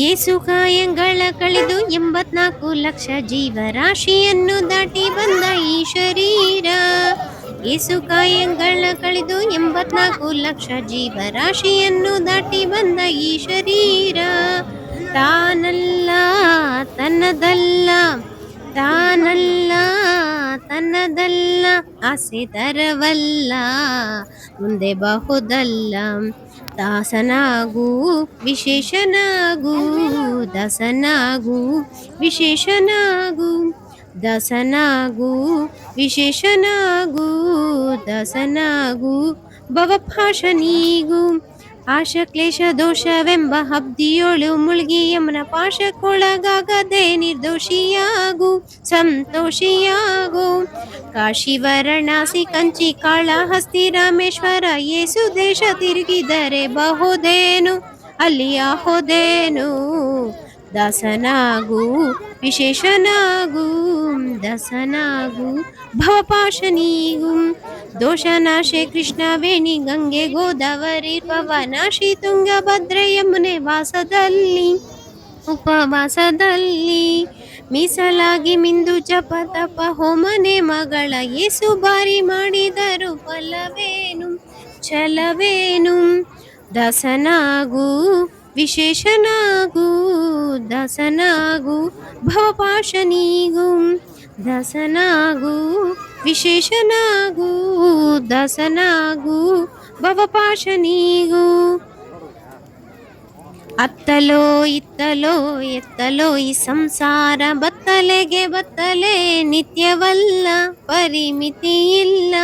ಏಸು ಕಾಯಂಗಳ ಕಳೆದು 84 ಲಕ್ಷ ಜೀವರಾಶಿಯನ್ನು ದಾಟಿ ಬಂದ ಈ ಶರೀರ. ಏಸು ಕಾಯಂಗಳ ಕಳೆದು 84 ಲಕ್ಷ ಜೀವರಾಶಿಯನ್ನು ದಾಟಿ ಬಂದ ಈ ಶರೀರ. ತಾನಲ್ಲ ತನ್ನದಲ್ಲ, ತಾನಲ್ಲ ತನ್ನದಲ್ಲ, ಆಸೆ ತರವಲ್ಲ, ಮುಂದೆ ಬಹುದಲ್ಲ. ದಾಸನಾಗು ವಿಶೇಷನಾಗು, ದಾಸನಾಗು ವಿಶೇಷನಾಗು, ದಾಸನಾಗು ವಿಶೇಷನಾಗು, ದಾಸನಾಗು ಭವಪಾಶನೀಗು. ಆಶ ಕ್ಲೇಶ ದೋಷವೆಂಬ ಹಬ್ದಿಯೊಳು ಮುಳುಗಿ ಯಮನ ಪಾಶಕ್ಕೊಳಗಾಗದೆ ನಿರ್ದೋಷಿಯಾಗು, ಸಂತೋಷಿಯಾಗು. ಕಾಶಿ ವಾರಣಾಸಿ ಕಂಚಿ ಕಾಳಹಸ್ತಿ ರಾಮೇಶ್ವರ ಯೇಸು ದೇಶ ತಿರುಗಿದರೆ ಬಹುದೇನು, ಅಲ್ಲಿ ಆಹೋದೇನು. ದಾಸನಾಗು ವಿಶೇಷನಾಗು, ದಾಸನಾಗು ಭವಪಾಶನೀಗು. ದೋಷನಾಶೆ ಕೃಷ್ಣವೇಣಿ ಗಂಗೆ ಗೋದಾವರಿ ಪವನಾಶಿ ತುಂಗಭದ್ರೆ ಯಮುನೆ ವಾಸದಲ್ಲಿ, ಉಪವಾಸದಲ್ಲಿ ಮೀಸಲಾಗಿ ಮಿಂದು ಜಪ ತಪ ಹೋಮನೆ ಮಗಳ ಏಸು ಬಾರಿ ಮಾಡಿದರು ಫಲವೇನು, ಛಲವೇನು. ದಾಸನಾಗು ವಿಶೇಷನಾಗು, ದಾಸನಾಗು ಭವಪಾಶನೀಗು, ದಾಸನಾಗು ವಿಶೇಷನಾಗು, ದಾಸನಾಗು ಭವಪಾಶನೀಗು. ಅತ್ತಲೋ ಇತ್ತಲೋ ಎತ್ತಲೋ ಈ ಸಂಸಾರ ಬತ್ತಲೆಗೆ ಬತ್ತಲೆ ನಿತ್ಯವಲ್ಲ, ಪರಿಮಿತಿ ಇಲ್ಲ.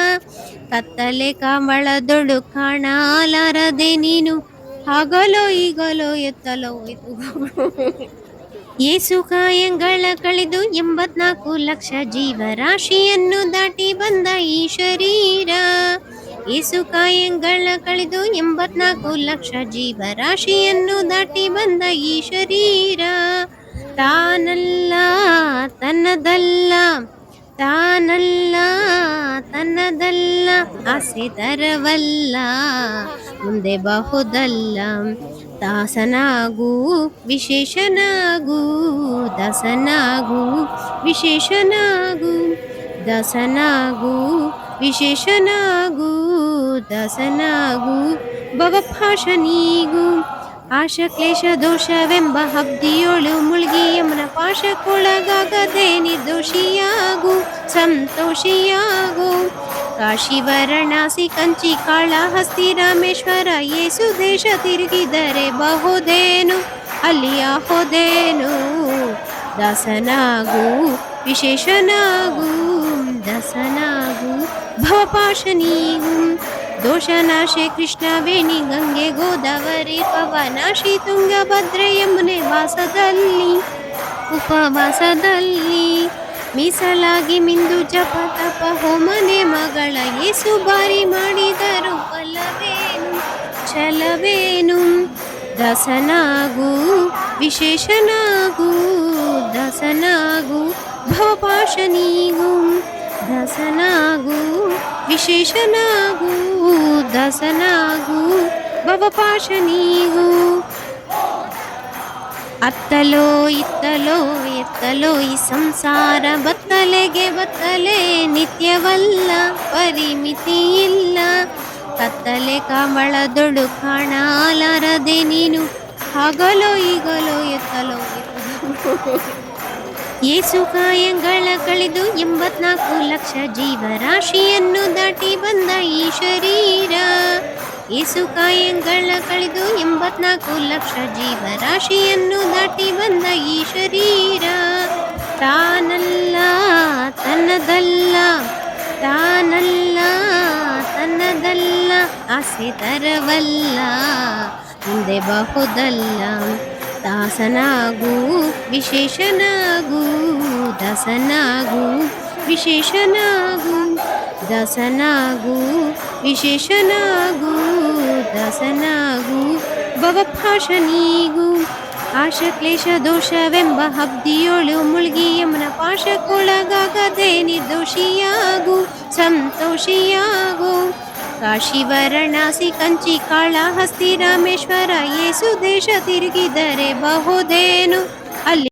ಕತ್ತಲೆ ಕಾಮಳದೊಳು ಕಾಣಲಾರದೆ ನೀನು, ಆಗಲೋ ಈಗಲೋ ಎತ್ತಲೋ ಏಸು ಕಾಯಂಗಳ ಕಳೆದು 84 ಲಕ್ಷ ಜೀವರಾಶಿಯನ್ನು ದಾಟಿ ಬಂದ ಈ ಶರೀರ. ಏಸು ಕಾಯಂಗಳ ಕಳೆದು 84 ಲಕ್ಷ ಜೀವರಾಶಿಯನ್ನು ದಾಟಿ ಬಂದ ಈ ಶರೀರ. ತಾನಲ್ಲ ತನ್ನದಲ್ಲ, ತಾನಲ್ಲ ತನ್ನದಲ್ಲ, ಆಸೆ ತರವಲ್ಲ, ಮುಂದೆ ಬಹುದಲ್ಲ. ದಾಸನಾಗು ವಿಶೇಷನಾಗು, ದಾಸನಾಗು ವಿಶೇಷನಾಗು, ದಾಸನಾಗು ವಿಶೇಷನಾಗು, ದಾಸನಾಗು ಭವಪಾಶನೀಗು. ಆಶ ಕ್ಲೇಶ ದೋಷವೆಂಬ ಹಬ್ದಿಯೊಳು ಮುಳುಗಿ ಯಮನ ಪಾಶಕ್ಕೊಳಗಾಗದೆ ನಿರ್ದೋಷಿಯಾಗು, ಸಂತೋಷಿಯಾಗು. ಕಾಶಿ ವಾರಣಾಸಿ ಕಂಚಿ ಕಾಳಹಸ್ತಿ ರಾಮೇಶ್ವರ ಯೇಸು ದೇಶ ತಿರುಗಿದರೆ ಬಹುದೇನು, ಅಲ್ಲಿ ಆಹೋದೇನು. ದಾಸನಾಗು ವಿಶೇಷನಾಗು, ದಾಸನಾಗು ಭವಪಾಶನೀಗು. ದೋಷನಾಶೆ ಕೃಷ್ಣವೇಣಿ ಗಂಗೆ ಗೋದಾವರಿ ಪವನಾಶಿ ತುಂಗಭದ್ರೆ ಯಮುನೆ ವಾಸದಲ್ಲಿ, ಉಪವಾಸದಲ್ಲಿ ಮೀಸಲಾಗಿ ಮಿಂದು ಜಪ ತಪ ಹೋಮನೆ ಮಗಳ ಏಸು ಬಾರಿ ಮಾಡಿದರು ಫಲವೇನು, ಛಲವೇನು. ದಾಸನಾಗು ವಿಶೇಷನಾಗು, ದಾಸನಾಗು ಭವಪಾಶನೀಗು, ದಾಸನಾಗು ವಿಶೇಷನಾಗು, ದಾಸನಾಗು ಭವಪಾಶನೀಗು. ಅತ್ತಲೋ ಇತ್ತಲೋ ಎತ್ತಲೋ ಈ ಸಂಸಾರ ಬತ್ತಲೆಗೆ ಬತ್ತಲೆ ನಿತ್ಯವಲ್ಲ, ಪರಿಮಿತಿ ಇಲ್ಲ. ಕತ್ತಲೆ ಕಾಮಳದೊಳು ಕಾಣಲಾರದೆ ನೀನು, ಆಗಲೋ ಈಗಲೋ ಎತ್ತಲೋ ಏಸು ಕಾಯಂಗಳ ಕಳೆದು 84 ಲಕ್ಷ ಜೀವರಾಶಿಯನ್ನು ದಾಟಿ ಬಂದ ಈ ಶರೀರ. ಏಸು ಕಾಯಂಗಳ ಕಳೆದು 84 ಲಕ್ಷ ಜೀವರಾಶಿಯನ್ನು ದಾಟಿ ಬಂದ ಈ ಶರೀರ. ತಾನಲ್ಲ ತನ್ನದಲ್ಲ, ತಾನಲ್ಲ ತನ್ನದಲ್ಲ, ಆಸೆ ತರವಲ್ಲ, ಮುಂದೆ ಬಹುದಲ್ಲ. ದಾಸನಾಗು ವಿಶೇಷನಾಗು, ದಾಸನಾಗು ವಿಶೇಷನಾಗು, ದಾಸನಾಗು ವಿಶೇಷನಾಗು, ದಾಸನಾಗು ಭವಪಾಶನೀಗು. ಆಶ ಕ್ಲೇಶ ದೋಷವೆಂಬ ಹಬ್ದಿಯೊಳು ಮುಳುಗಿ ಯಮನ ಪಾಶಕ್ಕೊಳಗಾಗದೆ ನಿರ್ದೋಷಿಯಾಗು, ಸಂತೋಷಿಯಾಗು. ಕಾಶಿ ವಾರಣಾಸಿ ಕಂಚಿ ಕಾಳಹಸ್ತಿ ರಾಮೇಶ್ವರ ಏಸು ದೇಶ ತಿರುಗಿದರೆ ಬಹುದೇನು ಅಲ್ಲಿ